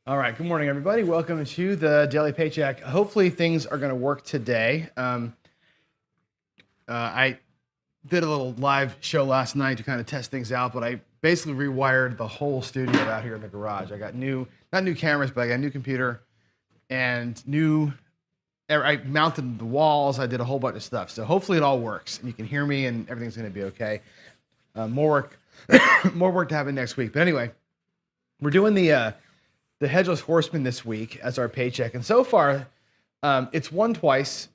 All right, good morning, everybody. Welcome to the Daily Paycheck. Hopefully things are going to work today. I did a little live show last night to kind of test things out, but I basically rewired the whole studio out here in the garage. I got not new cameras, but I got a new computer and I mounted the walls. I did a whole bunch of stuff. So hopefully it all works and you can hear me and everything's going to be okay. More work, more work to happen next week. But anyway, we're doing the Hedgeless Horseman this week as our paycheck. And so far, it's won twice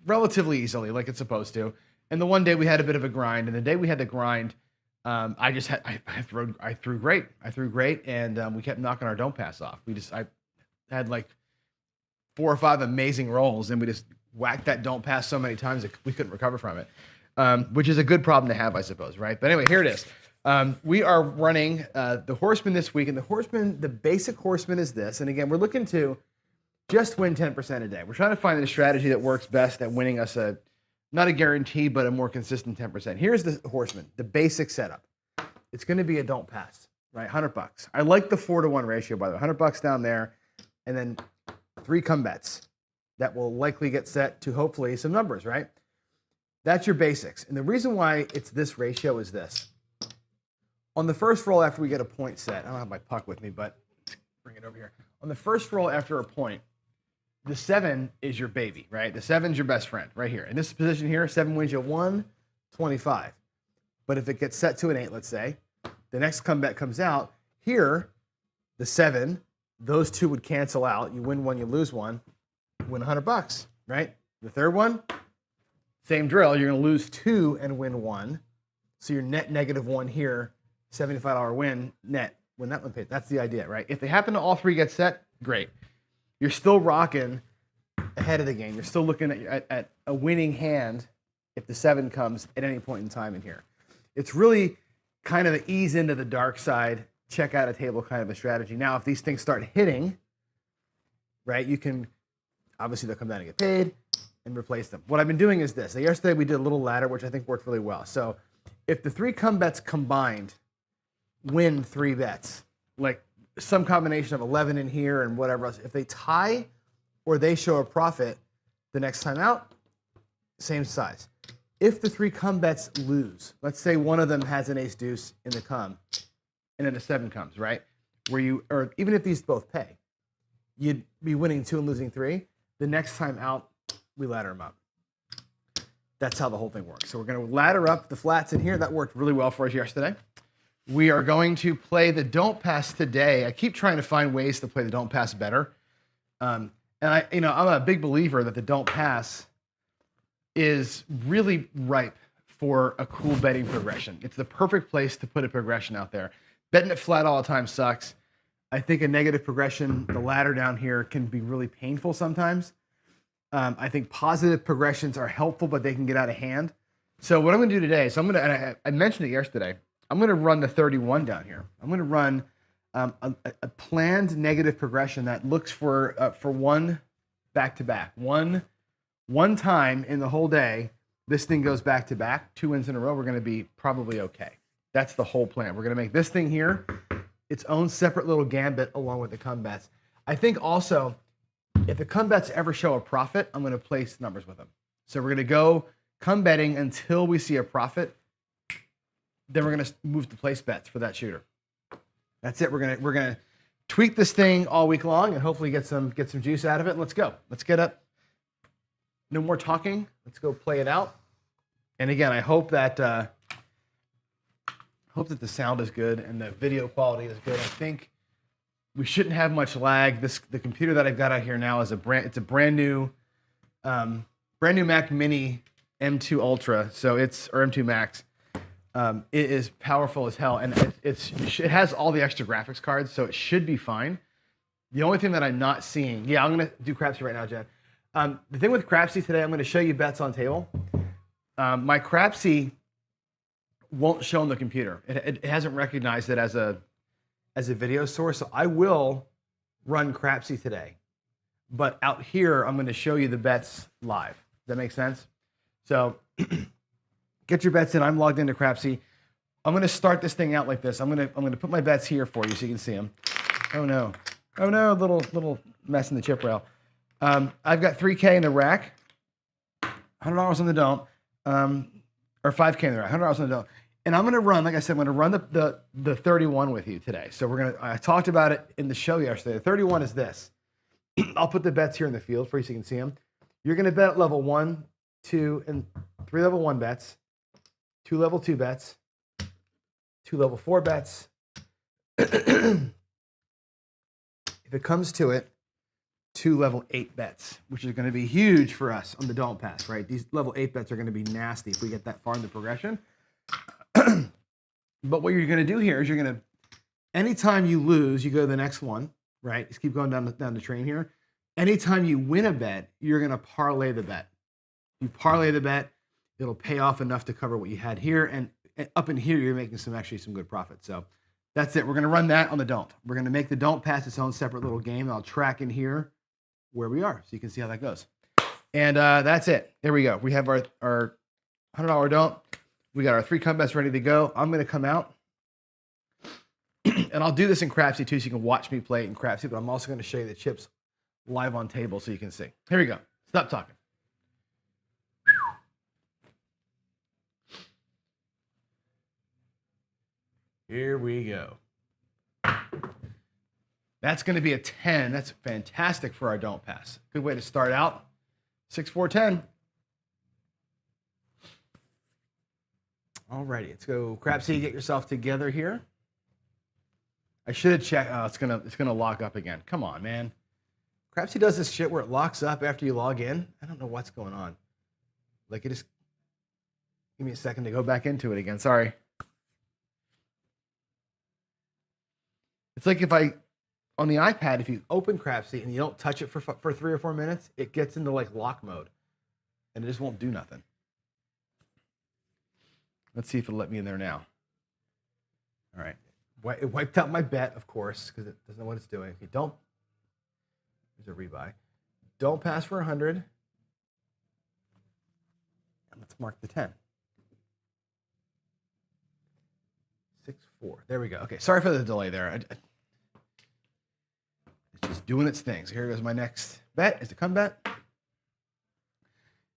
relatively easily, like it's supposed to. And the one day we had a bit of a grind. And the day we had the grind, I threw great. I threw great, and we kept knocking our don't pass off. I had like 4 or 5 amazing rolls, and we just whacked that don't pass so many times that we couldn't recover from it, which is a good problem to have, I suppose, right? But anyway, here it is. We are running the Horseman this week, and the basic Horseman is this. And again, we're looking to just win 10% a day. We're trying to find a strategy that works best at winning us not a guarantee, but a more consistent 10%. Here's the Horseman, the basic setup. It's going to be a don't pass, right? $100. I like the 4-to-1 ratio, by the way. $100 down there, and then 3 come bets that will likely get set to hopefully some numbers, right? That's your basics. And the reason why it's this ratio is this. On the first roll after we get a point set, I don't have my puck with me, but bring it over here. On the first roll after a point, the 7 is your baby, right? The 7's your best friend right here. In this position here, 7 wins you 125. But if it gets set to an 8, let's say, the next comeback comes out. Here, the 7, those 2 would cancel out. You win 1, you lose 1, win $100, right? The third one, same drill. You're going to lose 2 and win 1. So your net -1 here, $75 win net when that one pays. That's the idea, right? If they happen to all 3 get set, great. You're still rocking ahead of the game. You're still looking at a winning hand if the 7 comes at any point in time in here. It's really kind of an ease into the dark side, check out a table kind of a strategy. Now, if these things start hitting, right, you can, obviously they'll come down and get paid and replace them. What I've been doing is this. So yesterday we did a little ladder, which I think worked really well. So if the 3 come bets combined win 3 bets, like some combination of 11 in here and whatever else. If they tie or they show a profit the next time out, same size. If the 3 come bets lose, let's say one of them has an ace deuce in the come and then a 7 comes, right? Or even if these both pay, you'd be winning 2 and losing 3. The next time out, we ladder them up. That's how the whole thing works. So we're going to ladder up the flats in here. That worked really well for us yesterday. We are going to play the don't pass today. I keep trying to find ways to play the don't pass better. And I'm a big believer that the don't pass is really ripe for a cool betting progression. It's the perfect place to put a progression out there. Betting it flat all the time sucks. I think a negative progression, the ladder down here, can be really painful sometimes. I think positive progressions are helpful, but they can get out of hand. So what I'm going to do today, and I mentioned it yesterday, I'm going to run the 31 down here. I'm going to run a planned negative progression that looks for one back-to-back. One time in the whole day, this thing goes back-to-back, 2 wins in a row, we're going to be probably okay. That's the whole plan. We're going to make this thing here its own separate little gambit along with the come bets. I think also, if the come bets ever show a profit, I'm going to place numbers with them. So we're going to go come betting until we see a profit. Then we're going to move to place bets for that shooter. That's it. We're going to tweak this thing all week long and hopefully get some juice out of it. And let's go. Let's get up. No more talking. Let's go play it out. And again, I hope that the sound is good and the video quality is good. I think we shouldn't have much lag. The computer that I've got out here now is a brand new Mac Mini M2 Ultra. So or M2 Max. It is powerful as hell, and it has all the extra graphics cards, so it should be fine. The only thing that I'm not seeing, I'm going to do Crapsee right now, Jen. The thing with Crapsee today, I'm going to show you bets on table. My Crapsee won't show on the computer. It hasn't recognized it as a video source, so I will run Crapsee today. But out here, I'm going to show you the bets live. Does that make sense? So get your bets in. I'm logged into Crapsee. I'm going to start this thing out like this. I'm going to put my bets here for you so you can see them. Oh no, Oh no, little mess in the chip rail. I've got 3K in the rack, $100 on the don't, or 5K in the rack, $100 on the don't. And I'm gonna run, like I said, I'm gonna run the 31 with you today. So I talked about it in the show yesterday. The 31 is this. I'll put the bets here in the field for you so you can see them. You're gonna bet at level 1, 2, and 3 level 1 bets, 2 level 2 bets, 2 level 4 bets. If it comes to it, 2 level 8 bets, which is going to be huge for us on the don't pass, right? These level 8 bets are going to be nasty if we get that far in the progression. But what you're going to do here is anytime you lose, you go to the next one, right? Just keep going down the train here. Anytime you win a bet, you're going to parlay the bet. You parlay the bet, it'll pay off enough to cover what you had here. And up in here, you're making some good profit. So that's it. We're going to run that on the don't. We're going to make the don't pass its own separate little game. I'll track in here where we are so you can see how that goes. And that's it. There we go. We have our $100 don't. We got our 3 come bets ready to go. I'm going to come out. And I'll do this in Crapsee too so you can watch me play it in Crapsee, but I'm also going to show you the chips live on table so you can see. Here we go. Stop talking. Here we go. That's going to be a 10. That's fantastic for our don't pass. Good way to start out. 6, 4, 10. All righty, let's go. Crapsee, get yourself together here. I should have checked. Oh, it's gonna lock up again. Come on, man. Crapsee does this shit where it locks up after you log in. I don't know what's going on. Like, it just give me a second to go back into it again. Sorry. It's like on the iPad, if you open Crapsee and you don't touch it for 3 or 4 minutes, it gets into like lock mode, and it just won't do nothing. Let's see if it'll let me in there now. All right. It wiped out my bet, of course, because it doesn't know what it's doing. Okay, here's a rebuy. Don't pass for 100. And let's mark the 10. 6, 4. There we go. Okay, sorry for the delay there. It's just doing its thing. So here goes my next bet. Is the come bet.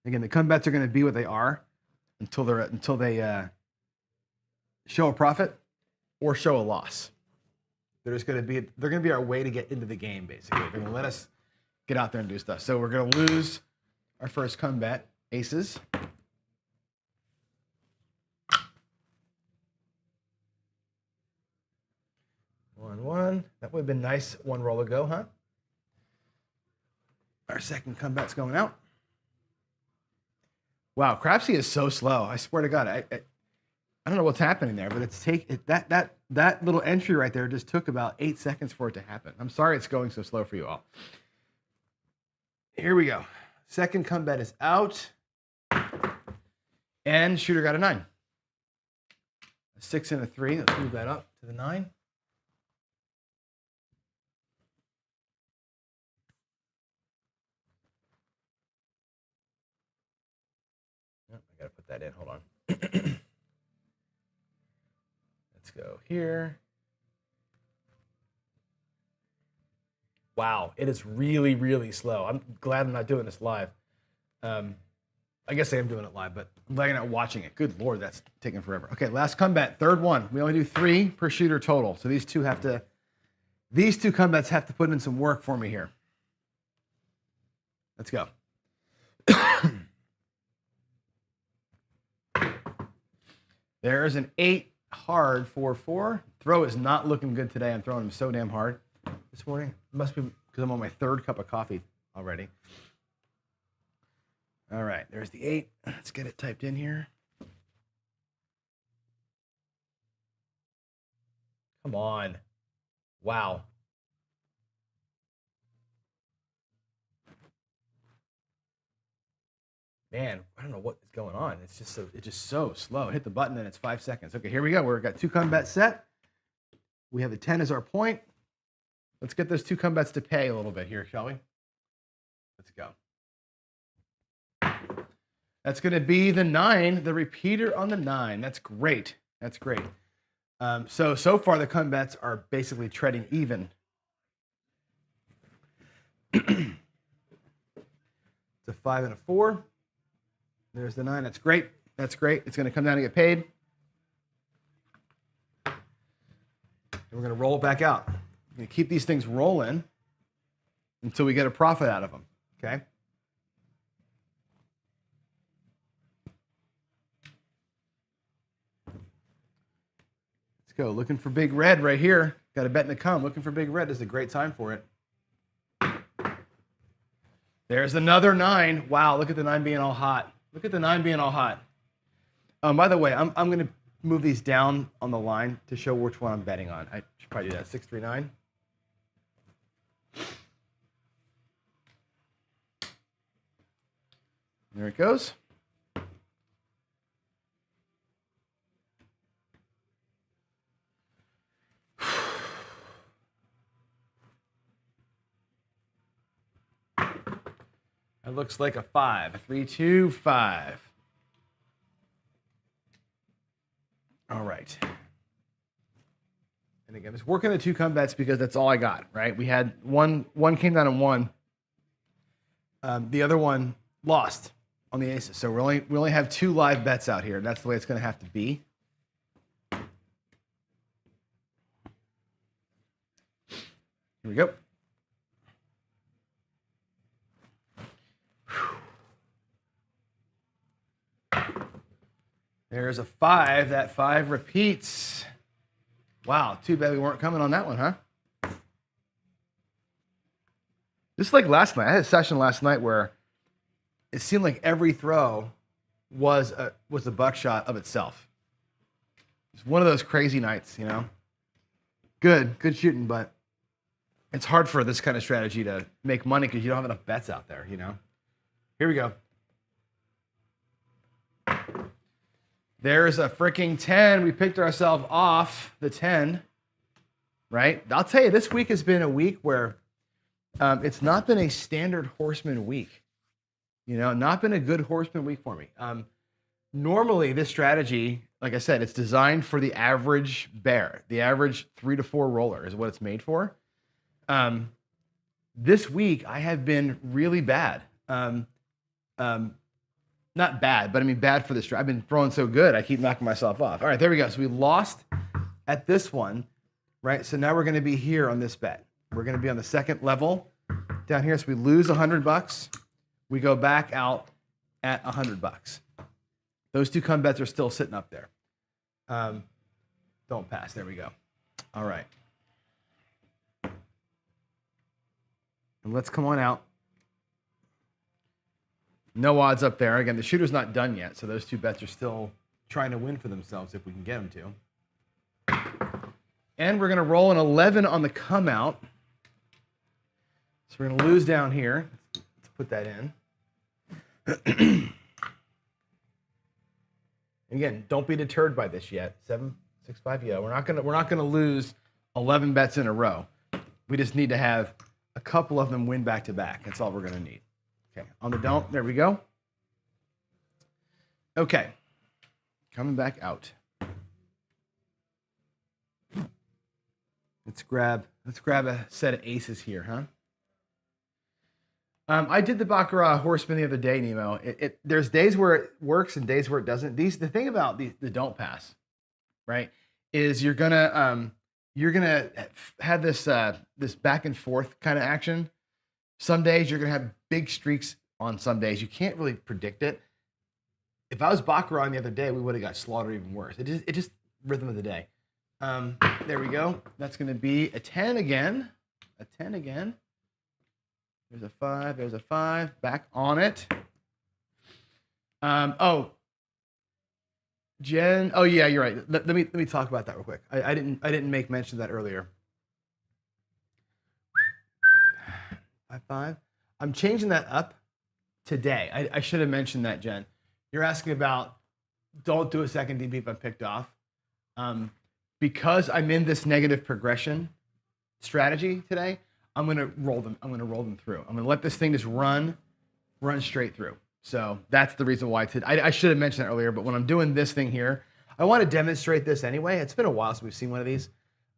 Again, the come bets are going to be what they are until they show a profit or show a loss. They're going to be our way to get into the game, basically. They're going to let us get out there and do stuff. So we're going to lose our first come bet, aces. One. That would have been nice 1 roll ago, huh? Our second come bet's going out. Wow, Crapsee is so slow. I swear to God, I don't know what's happening there, but that little entry right there just took about 8 seconds for it to happen. I'm sorry it's going so slow for you all. Here we go. Second come bet is out, and shooter got a 9. A 6 and a 3. Let's move that up to the 9. I gotta put that in. Hold on. Let's go here. Wow, it is really, really slow. I'm glad I'm not doing this live. I guess I am doing it live, but I'm glad you're not watching it. Good Lord, that's taking forever. Okay, last come bet, third one. We only do 3 per shooter total. So these two come bets have to put in some work for me here. Let's go. There's an 8 hard 4-4. Throw is not looking good today. I'm throwing him so damn hard this morning. It must be because I'm on my 3rd cup of coffee already. All right, there's the 8. Let's get it typed in here. Come on. Wow. Man, I don't know what is going on. It's just so slow. Hit the button and it's 5 seconds. Okay, here we go. We've got 2 come bets set. We have the 10 as our point. Let's get those 2 come bets to pay a little bit here, shall we? Let's go. That's going to be the 9, the repeater on the 9. That's great. That's great. So far the come bets are basically treading even. It's a 5 and a 4. There's the 9. That's great. That's great. It's going to come down and get paid. And we're going to roll it back out. We're going to keep these things rolling until we get a profit out of them. Okay? Let's go. Looking for big red right here. Got a bet in the come. Looking for big red. This is a great time for it. There's another 9. Wow, look at the 9 being all hot. Look at the 9 being all hot. By the way, I'm going to move these down on the line to show which one I'm betting on. I should probably do that. 6, 3, 9. There it goes. It looks like a 5. 3, 2, 5. All right. And again, just working the 2 come bets because that's all I got, right? We had one came down and won. The other one lost on the aces. So we only have 2 live bets out here. That's the way it's going to have to be. Here we go. There's a 5. That 5 repeats. Wow, too bad we weren't coming on that one, huh? Just like last night. I had a session last night where it seemed like every throw was a buckshot of itself. It's one of those crazy nights, you know? Good shooting, but it's hard for this kind of strategy to make money because you don't have enough bets out there, you know? Here we go. There's a freaking 10. We picked ourselves off the 10, right? I'll tell you, this week has been a week where it's not been a standard horseman week. You know, not been a good horseman week for me. Normally, this strategy, like I said, it's designed for the average bear. The average 3 to 4 roller is what it's made for. This week, I have been really bad. Not bad, but I mean bad for this. I've been throwing so good, I keep knocking myself off. All right, there we go. So we lost at this one, right? So now we're going to be here on this bet. We're going to be on the second level down here. So we lose $100. We go back out at $100. Those 2 come bets are still sitting up there. Don't pass. There we go. All right. And let's come on out. No odds up there. Again, the shooter's not done yet, so those 2 bets are still trying to win for themselves if we can get them to. And we're going to roll an 11 on the come out. So we're going to lose down here. Let's put that in. Again, don't be deterred by this yet. 7, 6, 5. Yeah, we're not going to lose 11 bets in a row. We just need to have a couple of them win back to back. That's all we're going to need. Okay, on the don't, there we go. Okay, coming back out. Let's grab a set of aces here, huh? I did the Baccarat Horseman the other day, Nemo. There's days where it works and days where it doesn't. The thing about the don't pass, right, is you're gonna have this back and forth kind of action. Some days you're going to have big streaks on some days. You can't really predict it. If I was Baccarat the other day, we would have got slaughtered even worse. It just rhythm of the day. There we go. That's going to be a 10 again. A 10 again. There's a 5. There's a 5. Back on it. Jen. Oh, yeah, you're right. Let me talk about that real quick. I didn't make mention of that earlier. 5. I'm changing that up today. I should have mentioned that, Jen. You're asking about don't do a second DP if I'm picked off. Because I'm in this negative progression strategy today, I'm gonna roll them. I'm gonna roll them through. I'm gonna let this thing just run straight through. So that's the reason why I should have mentioned that earlier. But when I'm doing this thing here, I want to demonstrate this anyway. It's been a while since we've seen one of these.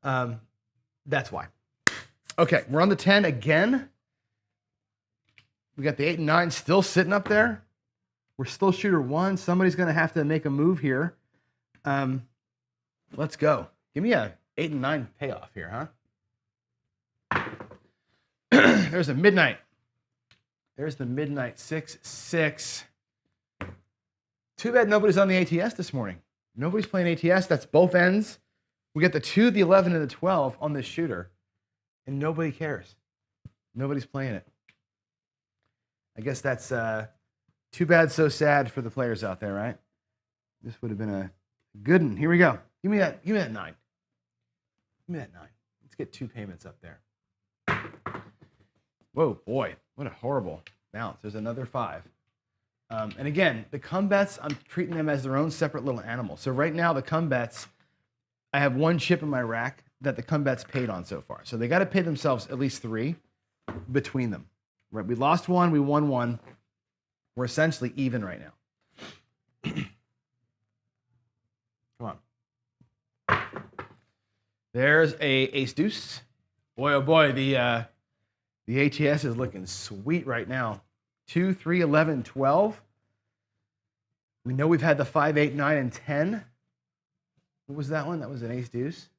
That's why. Okay, we're on the 10 again. We got the 8 and 9 still sitting up there. We're still shooter 1. Somebody's going to have to make a move here. Let's go. Give me a 8 and 9 payoff here, huh? There's a midnight. There's the midnight 6-6. Too bad nobody's on the ATS this morning. Nobody's playing ATS. That's both ends. We got the 2, the 11, and the 12 on this shooter, and nobody cares. Nobody's playing it. I guess that's too bad, so sad for the players out there, right? This would have been a good one. Here we go. Give me that 9. Give me that 9. Let's get 2 payments up there. Whoa, boy, what a horrible bounce. There's another 5. And again, the come bets, I'm treating them as their own separate little animal. So right now, the come bets, I have 1 chip in my rack that the come bets paid on so far. So they got to pay themselves at least 3 between them. Right? We lost 1, we won 1. We're essentially even right now. Come on. There's a ace deuce. Boy, oh boy, the ATS is looking sweet right now. 2, 3, 11, 12. We know we've had the 5, 8, 9, and 10. What was that one? That was an ace deuce.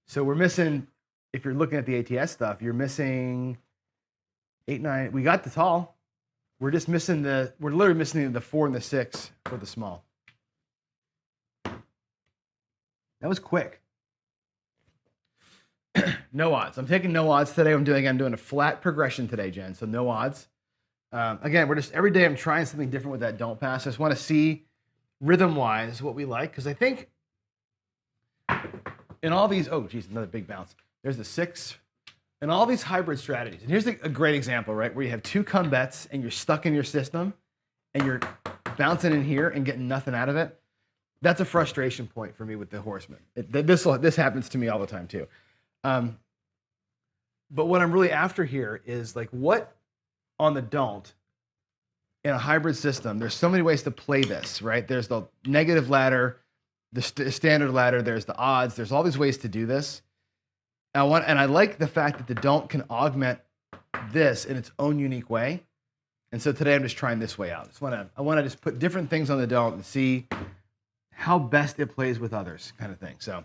So we're missing, if you're looking at the ATS stuff, you're missing 8, 9. We got the tall. We're just missing we're literally missing the 4 and the 6 for the small. That was quick. No odds. I'm taking no odds today. I'm doing a flat progression today, Jen. So no odds. Again, every day I'm trying something different with that don't pass. I just want to see rhythm-wise what we like, because I think in all these, oh geez, another big bounce. There's the 6. In all these hybrid strategies, and here's a great example, right? Where you have 2 come bets and you're stuck in your system and you're bouncing in here and getting nothing out of it. That's a frustration point for me with the Horseman. This happens to me all the time too. But what I'm really after here is like what on the don't in a hybrid system, there's so many ways to play this, right? There's the negative ladder, the standard ladder, there's the odds, there's all these ways to do this. And I like the fact that the don't can augment this in its own unique way. And so today I'm just trying this way out. I want to just put different things on the don't and see how best it plays with others, kind of thing. So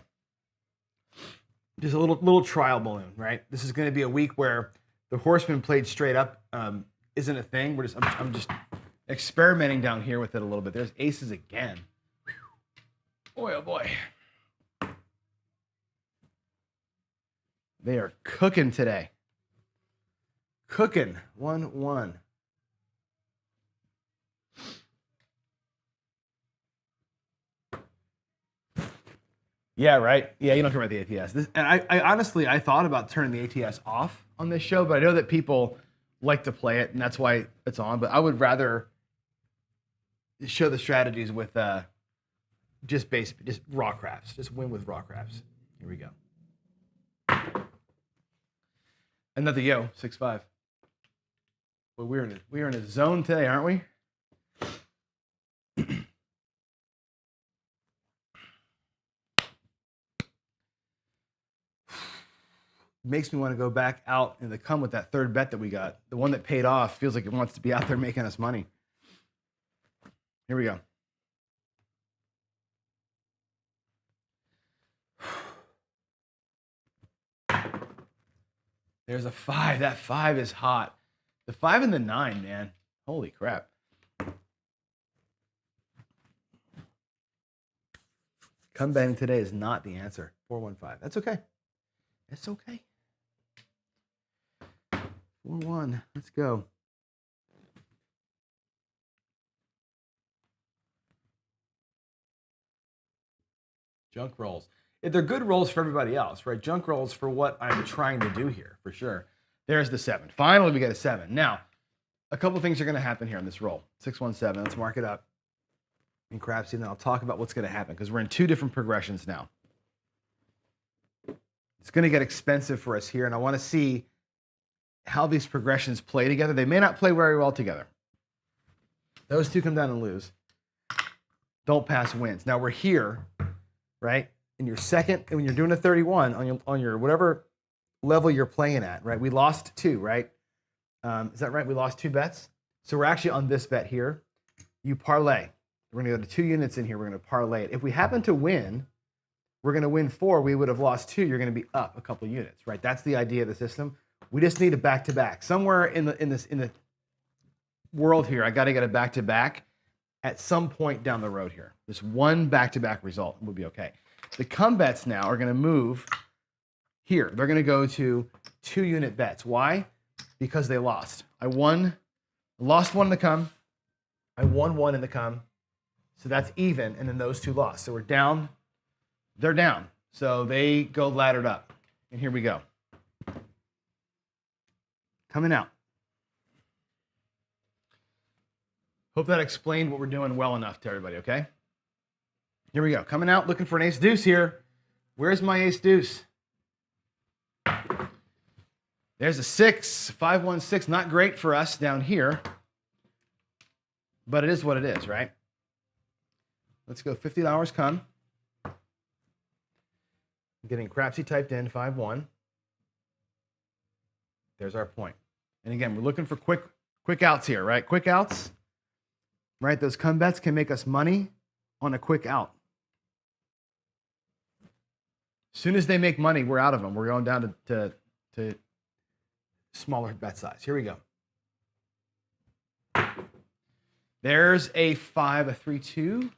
just a little trial balloon, right? This is going to be a week where the Horseman played straight up isn't a thing. I'm just experimenting down here with it a little bit. There's aces again. Boy, oh boy. They are cooking today. Cooking. 1-1. Yeah, right. Yeah, you don't care about the ATS. And I honestly, I thought about turning the ATS off on this show, but I know that people like to play it, and that's why it's on. But I would rather show the strategies with just raw craps. Just win with raw craps. Here we go. Another yo, 6-5. Well, we're in a zone today, aren't we? Makes me want to go back out and to come with that third bet that we got. The one that paid off feels like it wants to be out there making us money. Here we go. There's a 5. That 5 is hot. The 5 and the 9, man. Holy crap. Come betting today is not the answer. 4-1-5. That's okay. It's okay. 4-1. Let's go. Junk rolls. They're good rolls for everybody else, right? Junk rolls for what I'm trying to do here, for sure. There's the 7. Finally, we get a 7. Now, a couple things are going to happen here on this roll. 6-1-7. Let's mark it up in Crapsee, and then I'll talk about what's going to happen because we're in 2 different progressions now. It's going to get expensive for us here, and I want to see how these progressions play together. They may not play very well together. Those 2 come down and lose. Don't pass wins. Now we're here, right? In your second, and when you're doing a 31 on your whatever level you're playing at, right? We lost 2, right? Is that right? We lost 2 bets. So we're actually on this bet here. You parlay. We're going to go to 2 units in here. We're going to parlay it. If we happen to win, we're going to win 4. We would have lost 2. You're going to be up a couple units, right? That's the idea of the system. We just need a back-to-back. Somewhere in the world here, I got to get a back-to-back at some point down the road here. Just one back-to-back result will be okay. The come bets now are going to move here. They're going to go to 2-unit bets. Why? Because they lost. I lost 1 in the come. I won 1 in the come. So that's even, and then those 2 lost. So we're down. They're down. So they go laddered up. And here we go. Coming out. Hope that explained what we're doing well enough to everybody, okay? Here we go. Coming out, looking for an ace deuce here. Where's my ace deuce? There's a 6, 5-1-6. Not great for us down here, but it is what it is, right? Let's go $50 come. I'm getting Crapsee typed in, 5-1. There's our point. And again, we're looking for quick outs here, right? Quick outs, right? Those come bets can make us money on a quick out. As soon as they make money, we're out of them. We're going down to smaller bet size. Here we go. There's a 5, a 3-2.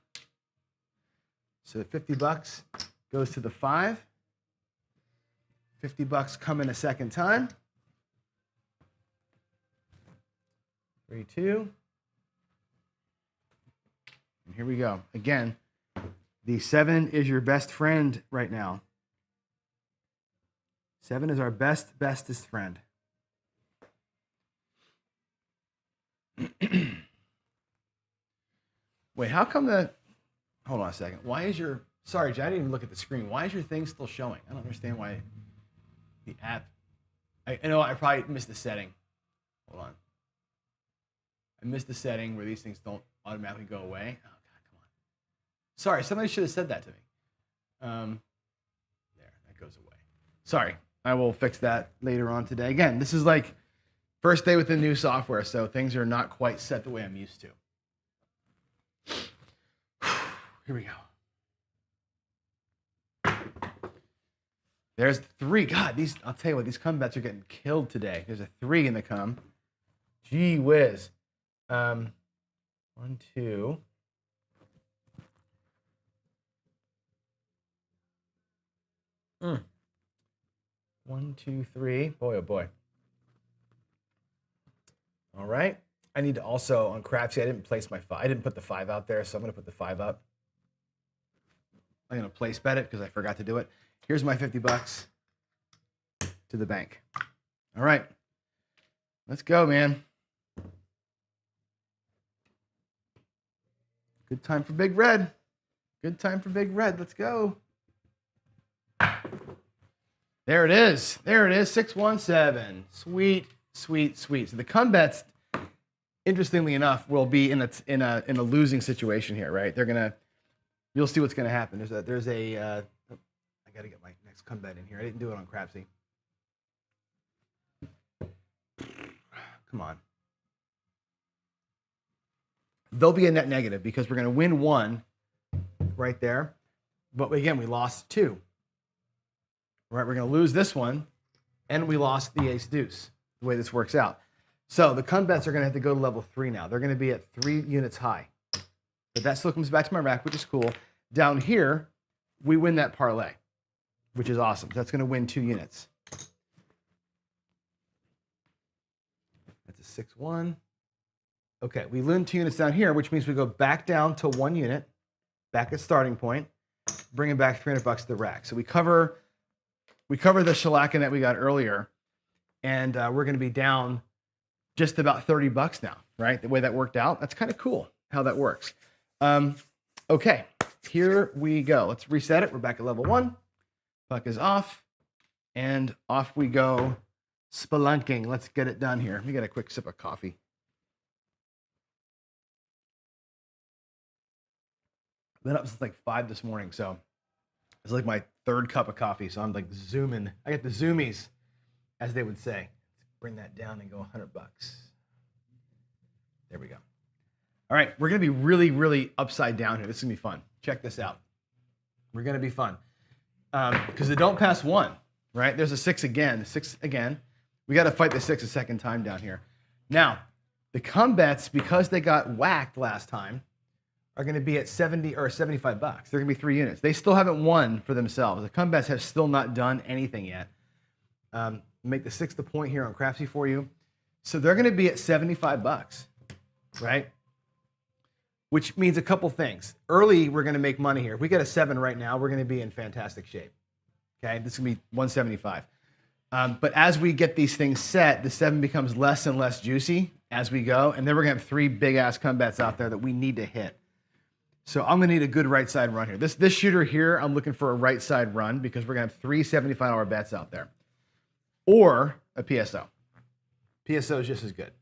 So the $50 goes to the 5. $50 come in a second time. 3-2. And here we go. Again, the 7 is your best friend right now. 7 is our bestest friend. Wait, how come hold on a second. Why is sorry, Jay, I didn't even look at the screen. Why is your thing still showing? I don't understand why the app, I know I probably missed the setting. Hold on. I missed the setting where these things don't automatically go away. Oh, God, come on. Sorry, somebody should have said that to me. There, that goes away. Sorry, I will fix that later on today. Again, this is like first day with the new software, so things are not quite set the way I'm used to. Here we go. There's 3. God, I'll tell you what, these come bets are getting killed today. There's a 3 in the come. Gee whiz. 1, 2. Mm. 1, 2, 3. Boy, oh boy. All right. I need to also, on Crapsee, I didn't place my 5. I didn't put the 5 out there, so I'm going to put the 5 up. I'm going to place bet it because I forgot to do it. Here's my $50 to the bank. All right. Let's go, man. Good time for Big Red. Good time for Big Red. Let's go. There it is. There it is. 617. Sweet, sweet, sweet. So the come bets, interestingly enough, will be in a losing situation here, right? You'll see what's gonna happen. I gotta get my next come bet in here. I didn't do it on Crapsee. Come on. There'll be a net negative because we're gonna win 1 right there, but again, we lost 2. Right, we're gonna lose this one, and we lost the ace deuce, the way this works out. So the come bets are gonna have to go to level 3 now. They're gonna be at 3 units high. But that still comes back to my rack, which is cool. Down here, we win that parlay, which is awesome. That's going to win 2 units. That's a 6-1. Okay, we win 2 units down here, which means we go back down to 1 unit, back at starting point, bringing back $300 to the rack. So we cover the shellacking that we got earlier, and we're going to be down just about $30 now, right? The way that worked out, that's kind of cool how that works. Okay, here we go. Let's reset it. We're back at level 1. Puck is off, and off we go spelunking. Let's get it done here. Let me get a quick sip of coffee. I've been up since like 5 this morning, so it's like my 3rd cup of coffee. So I'm like zooming. I get the zoomies, as they would say. bring that down and go 100 bucks. There we go. All right, we're gonna be really, really upside down here. This is gonna be fun. Check this out. We're gonna be fun. Because the don't pass one, right? There's a 6 again, the 6 again. We gotta fight the 6 a second time down here. Now, the come bets, because they got whacked last time, are gonna be at 70 or 75 bucks. They're gonna be 3 units. They still haven't won for themselves. The come bets have still not done anything yet. Make the 6 the point here on Crapsee for you. So they're gonna be at 75 bucks, right? Which means a couple things. Early, we're gonna make money here. If we get a 7 right now, we're gonna be in fantastic shape. Okay, this is gonna be 175. But as we get these things set, the 7 becomes less and less juicy as we go, and then we're gonna have 3 big ass come bets out there that we need to hit. So I'm gonna need a good right side run here. This shooter here, I'm looking for a right side run because we're gonna have 3 $75 bets out there. Or a PSO. PSO is just as good.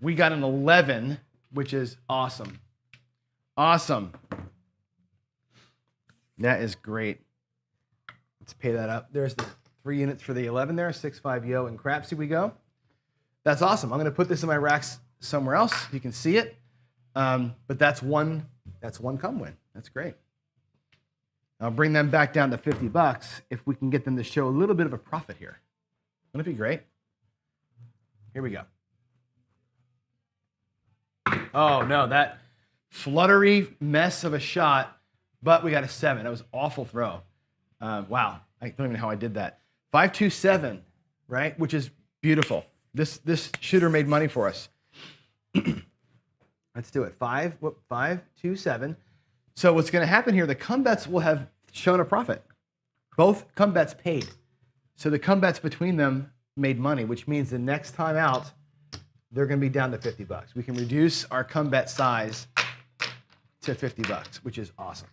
We got an 11, which is awesome. Awesome. That is great. Let's pay that up. There's the 3 units for the 11 there. 6-5 yo and Crapsee we go. That's awesome. I'm going to put this in my racks somewhere else. You can see it. But that's one come win. That's great. I'll bring them back down to 50 bucks if we can get them to show a little bit of a profit here. Wouldn't it be great? Here we go. Oh, no, that fluttery mess of a shot, but we got a 7. That was an awful throw. Wow, I don't even know how I did that. 5-2-7, right, which is beautiful. This shooter made money for us. Let's do it. 5-2-7. So what's going to happen here, the come bets will have shown a profit. Both come bets paid. So the come bets between them made money, which means the next time out, they're going to be down to 50 bucks. We can reduce our come bet size to 50 bucks, which is awesome.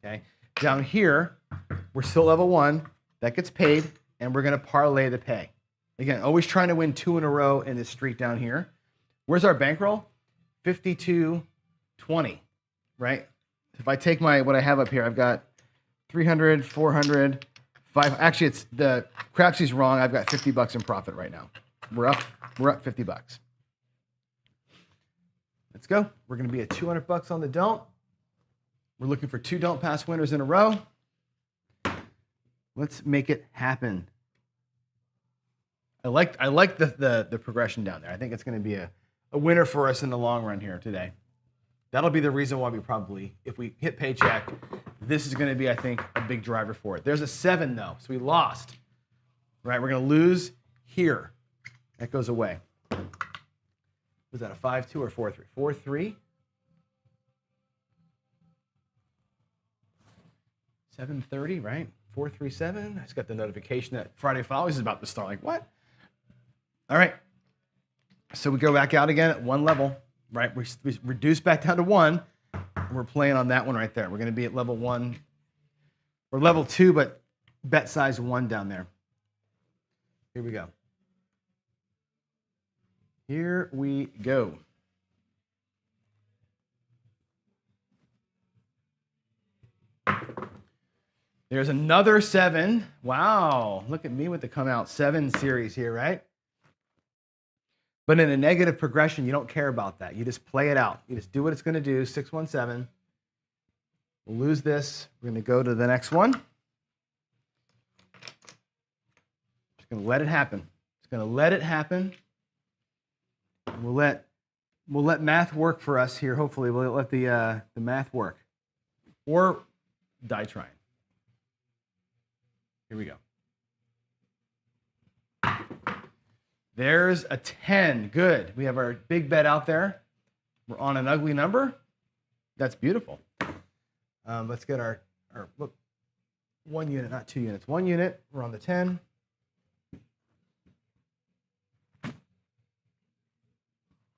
Okay. Down here, we're still level 1. That gets paid, and we're going to parlay the pay. Again, always trying to win 2 in a row in this streak down here. Where's our bankroll? 52.20, right? If I take what I have up here, I've got 300, 400, 5. Actually, it's the Crapsee's wrong. I've got 50 bucks in profit right now. We're up 50 bucks. Let's go. We're going to be at 200 bucks on the don't. We're looking for 2 don't pass winners in a row. Let's make it happen. I like the progression down there. I think it's going to be a winner for us in the long run here today. That'll be the reason why we probably, if we hit Paycheck, this is going to be, I think, a big driver for it. There's a 7, though, so we lost. Right, we're going to lose here. That goes away. Was that a 5-2 or 4-3? 4-3. 7:30, right? 437. I just got the notification that Friday Follies is about to start. Like, what? All right. So we go back out again at 1 level, right? We reduce back down to 1. And we're playing on that one right there. We're going to be at level 1. We're level 2, but bet size 1 down there. Here we go. Here we go. There's another 7. Wow, look at me with the come out 7 series here, right? But in a negative progression, you don't care about that. You just play it out. You just do what it's going to do. 6-1-7. We'll lose this. We're going to go to the next one. Just going to let it happen. Just going to let it happen. We'll let math work for us here. Hopefully, we'll let the math work, or die trying. Here we go. There's a 10. Good. We have our big bet out there. We're on an ugly number. That's beautiful. Let's get our look. 1 unit, not 2 units. 1 unit. We're on the 10.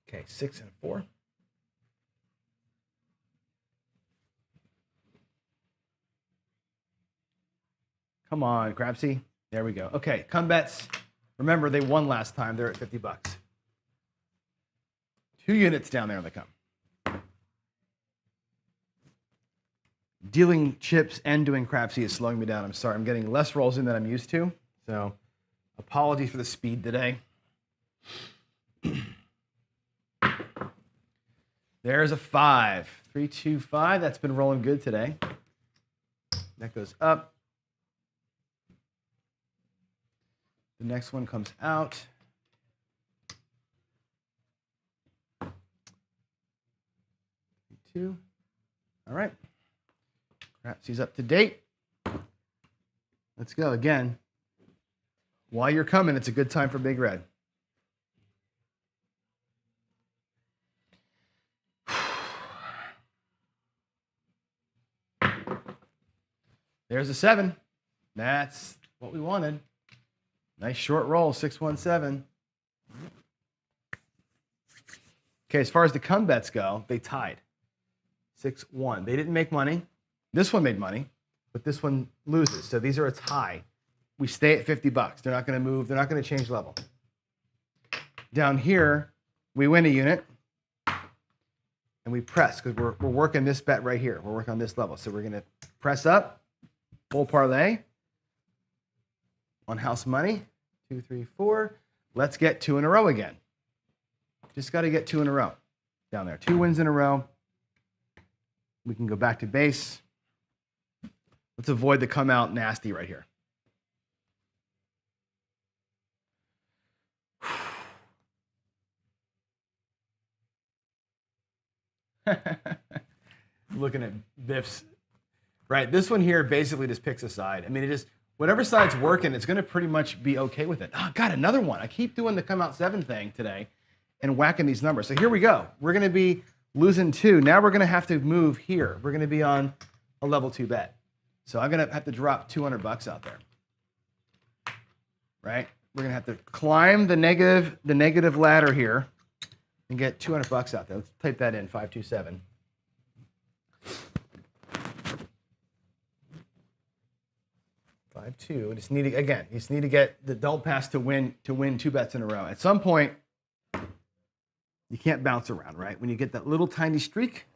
Okay, 6 and 4. Come on, Crapsee. There we go. Okay, come bets. Remember, they won last time. They're at 50 bucks. 2 units down there on the come. Dealing chips and doing Crapsee is slowing me down. I'm sorry. I'm getting less rolls in than I'm used to. So Apologies for the speed today. There's a 5. 3, 2, 5. That's been rolling good today. That goes up. The next one comes out. 2. All right. Crapsee's up to date. Let's go again. While you're coming, it's a good time for Big Red. There's a 7. That's what we wanted. Nice short roll, 617. Okay, as far as the come bets go, they tied. 6-1. They didn't make money. This one made money, but this one loses. So these are a tie. We stay at $50. They're not going to move. They're not going to change level. Down here, we win a unit, and we press because we're working this bet right here. We're working on this level. So we're going to press up, full parlay on house money. 2, 3, 4. Let's get 2 in a row again. Just got to get 2 in a row down there. 2 wins in a row. We can go back to base. Let's avoid the come out nasty right here. Looking at Biff's. Right, this one here basically just picks a side. I mean, it just, whatever side's working, it's going to pretty much be okay with it. Oh, got another one. I keep doing the come out 7 thing today and whacking these numbers. So here we go. We're going to be losing 2. Now we're going to have to move here. We're going to be on a level 2 bet. So I'm going to have to drop $200 out there. Right? We're going to have to climb the negative ladder here and get $200 out there. Let's type that in, 527. You just need to, again, you just need to get the don't pass to win 2 bets in a row. At some point, you can't bounce around, right? When you get that little tiny streak,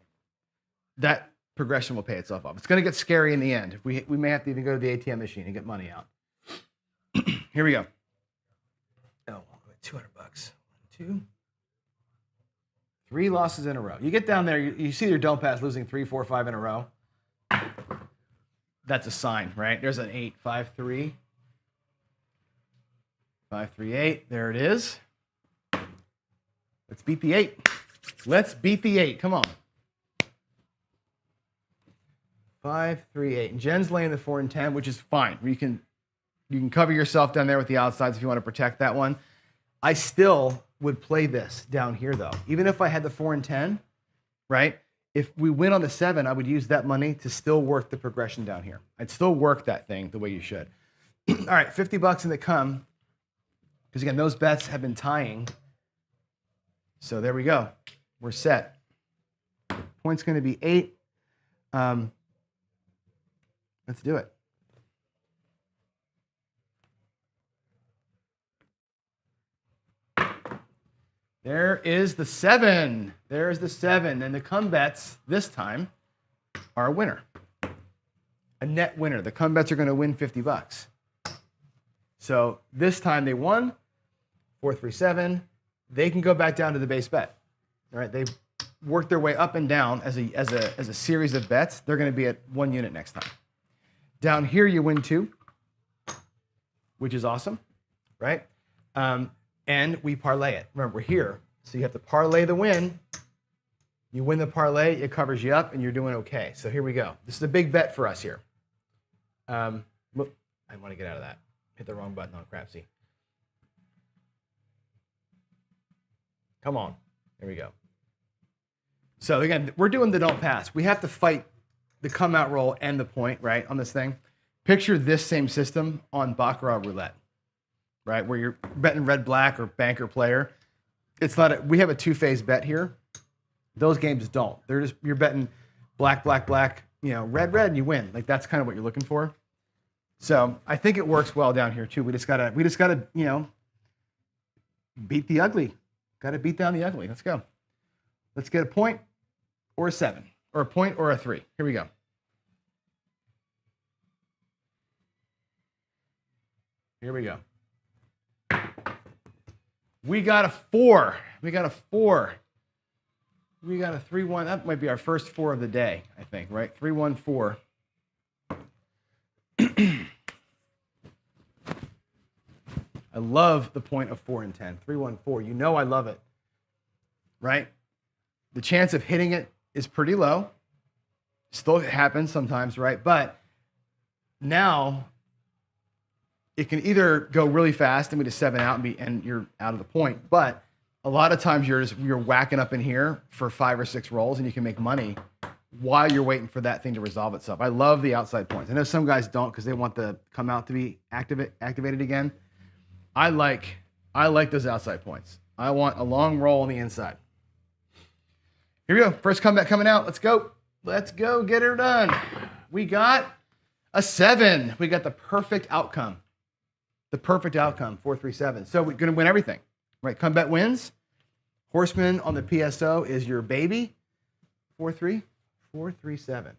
that progression will pay itself off. It's going to get scary in the end. We may have to even go to the ATM machine and get money out. Here we go. Oh, $200. 1, 2, 3 losses in a row. You get down there, you see your don't pass losing 3, 4, 5 in a row. That's a sign, right? There's an 8, 5, 3. 5, 3, 8. There it is. Let's beat the 8. Let's beat the 8. Come on. 5, 3, 8. And Jen's laying the 4 and 10, which is fine. You can cover yourself down there with the outsides if you want to protect that one. I still would play this down here, though. Even if I had the 4 and 10, right? If we win on the 7, I would use that money to still work the progression down here. I'd still work that thing the way you should. All right, $50 in the come. Because again, those bets have been tying. So there we go. We're set. Point's going to be 8. Let's do it. There is the 7. There's the 7. And the come bets this time are a winner. A net winner. The come bets are going to win $50. So this time they won. 4, 3, 7. They can go back down to the base bet. All right. They've worked their way up and down as a series of bets. They're going to be at 1 unit next time. Down here you win 2, which is awesome, right? And we parlay it. Remember, we're here, so you have to parlay the win. You win the parlay, it covers you up, and you're doing okay. So here we go. This is a big bet for us here. Look, I want to get out of that. Hit the wrong button on Crapsee. Come on. Here we go. So again, we're doing the don't pass. We have to fight the come out roll and the point, right, on this thing. Picture this same system on Baccarat roulette, right, where you're betting red, black, or banker player. It's not we have a 2-phase bet here. Those games don't. They're just, you're betting black, black, black, red, red, and you win. Like, that's kind of what you're looking for. So I think it works well down here too. We just gotta, beat the ugly. Gotta beat down the ugly. Let's go. Let's get a point or a 7, or a point or a 3. Here we go. Here we go. We got a 4. We got a 4. We got a 3-1. That might be our first 4 of the day, I think, right? 3-1-4. I love the point of 4 and 10. 3-1-4. You know I love it, right? The chance of hitting it is pretty low. Still happens sometimes, right? But now it can either go really fast and be to 7 out and you're out of the point. But a lot of times you're whacking up in here for 5 or 6 rolls and you can make money while you're waiting for that thing to resolve itself. I love the outside points. I know some guys don't because they want the come out to be activated again. I like those outside points. I want a long roll on the inside. Here we go. First comeback coming out. Let's go. Let's go get her done. We got a 7. We got the perfect outcome. The perfect outcome, 4-3-7. So we're going to win everything, right? Comeback wins. Horseman on the PSO is your baby. 4-3, 4-3-7,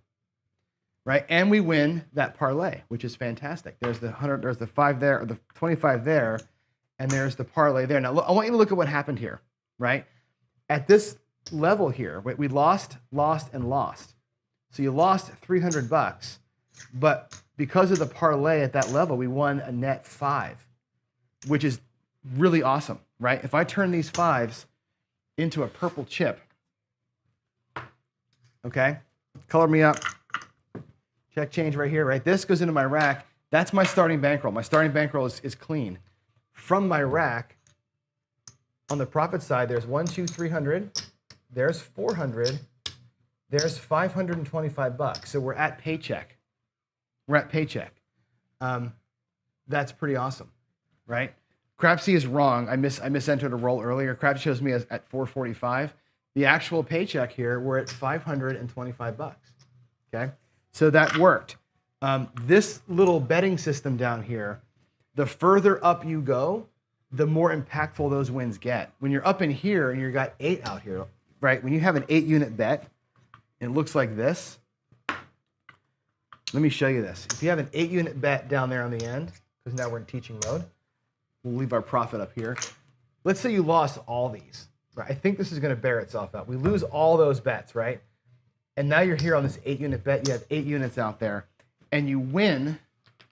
right? And we win that parlay, which is fantastic. There's the 100, there's the 5 there, or the 25 there, and there's the parlay there. Now, I want you to look at what happened here, right? At this level here, we lost, and lost. So you lost $300, but because of the parlay at that level, we won a net 5, which is really awesome, right? If I turn these 5s into a purple chip, okay, color me up, check change right here, right? This goes into my rack. That's my starting bankroll. My starting bankroll is clean. From my rack, on the profit side, there's 300, there's 400, there's $525. So we're at Paycheck. We're at Paycheck. That's pretty awesome, right? Crapsee is wrong. I misentered a roll earlier. Crapsee shows me at 445. The actual Paycheck here, we're at $525. Okay, so that worked. This little betting system down here, the further up you go, the more impactful those wins get. When you're up in here and you've got 8 out here, right? When you have an 8-unit bet, it looks like this. Let me show you this. If you have an 8-unit bet down there on the end, because now we're in teaching mode, we'll leave our profit up here. Let's say you lost all these, right? I think this is going to bear itself out. We lose all those bets, right? And now you're here on this 8-unit bet. You have 8 units out there, and you win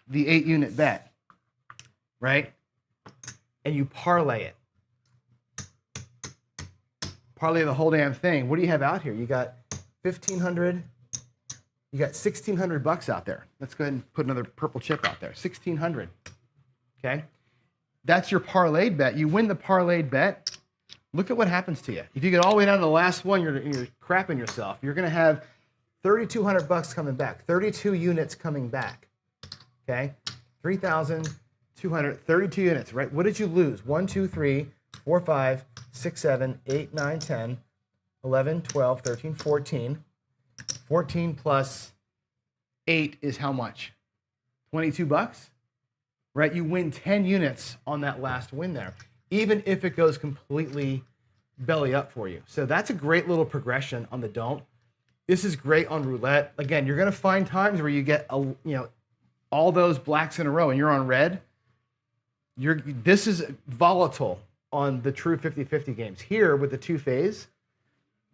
the 8-unit bet, right? And you parlay it. Parlay the whole damn thing. What do you have out here? You got 1,500. You got $1,600 out there. Let's go ahead and put another purple chip out there. 1,600. Okay, that's your parlayed bet. You win the parlayed bet. Look at what happens to you. If you get all the way down to the last one, you're crapping yourself. You're going to have $3,200 coming back. 32 units coming back. Okay, 3,200. 32 units. Right? What did you lose? 1, 2, 3, 4, 5, 6, 7, 8, 9, 10, 11, 12, 13, 14. 14 plus 8 is how much? $22, right? You win 10 units on that last win there, even if it goes completely belly up for you. So that's a great little progression on the don't. This is great on roulette. Again, you're going to find times where you get all those blacks in a row and you're on red. This is volatile on the true 50-50 games. Here with the 2-phase,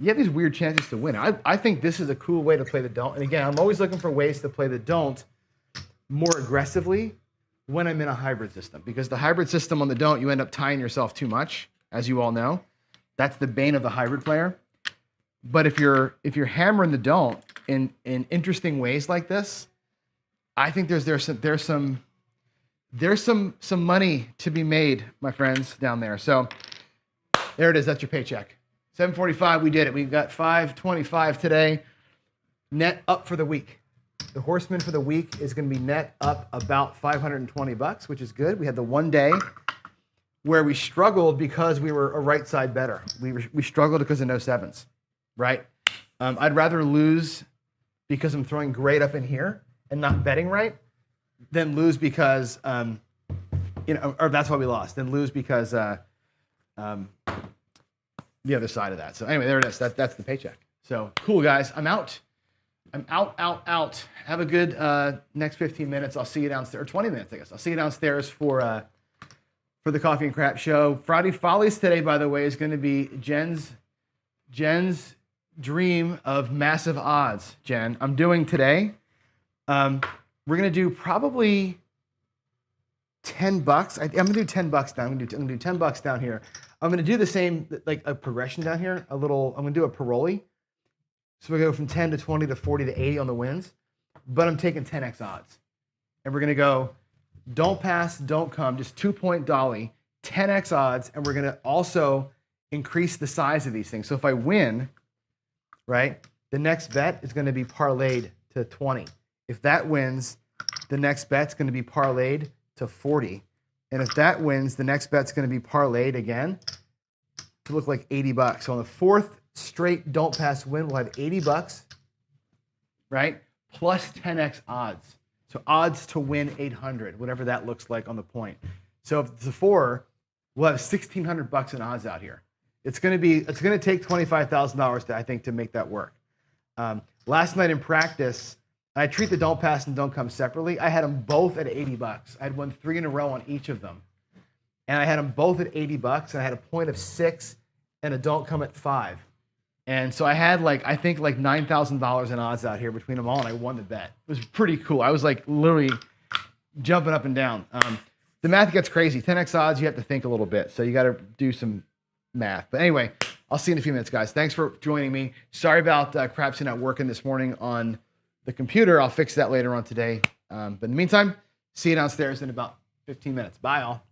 you have these weird chances to win. I think this is a cool way to play the don't. And again, I'm always looking for ways to play the don't more aggressively when I'm in a hybrid system. Because the hybrid system on the don't, you end up tying yourself too much, as you all know. That's the bane of the hybrid player. But if you're hammering the don't in interesting ways like this, I think there's some money to be made, my friends, down there. So there it is. That's your Paycheck. 745, we did it. We got 525 today. Net up for the week. The Horseman for the week is going to be net up about $520, which is good. We had the one day where we struggled because we were a right side better. We struggled because of no 7s, right? I'd rather lose because I'm throwing great up in here and not betting right than lose because, or that's why we lost, than lose because the other side of that. So anyway, there it is. That's the Paycheck. So cool, guys. I'm out. Have a good next 15 minutes. I'll see you downstairs, or 20 minutes, I guess. I'll see you downstairs for for the Coffee and Crap Show. Friday Follies today, by the way, is going to be Jen's dream of massive odds. Jen, I'm doing today. We're going to do probably $10. I'm going to do $10 down. I'm going to do $10 down here. I'm going to do the same, like a progression down here. I'm going to do a paroli. So we go from 10 to 20 to 40 to 80 on the wins, but I'm taking 10x odds. And we're going to go don't pass, don't come, just 2-point dolly, 10x odds, and we're going to also increase the size of these things. So if I win, right, the next bet is going to be parlayed to 20. If that wins, the next bet's going to be parlayed to 40. And if that wins, the next bet's going to be parlayed again to look like $80. So on the fourth straight don't pass win, we'll have $80, right? Plus 10x odds. So odds to win 800, whatever that looks like on the point. So if it's a 4, we'll have $1,600 in odds out here. It's going to take $25,000 I think to make that work. Last night in practice, I treat the don't pass and don't come separately. I had them both at $80. I had won 3 in a row on each of them. And I had them both at $80, and I had a point of 6 and a don't come at 5. And so I had I think $9,000 in odds out here between them all, and I won the bet. It was pretty cool. I was literally jumping up and down. The math gets crazy. 10x odds, you have to think a little bit. So you got to do some math. But anyway, I'll see you in a few minutes, guys. Thanks for joining me. Sorry about Crapsee not working this morning on the computer. I'll fix that later on today. But in the meantime, see you downstairs in about 15 minutes. Bye, all.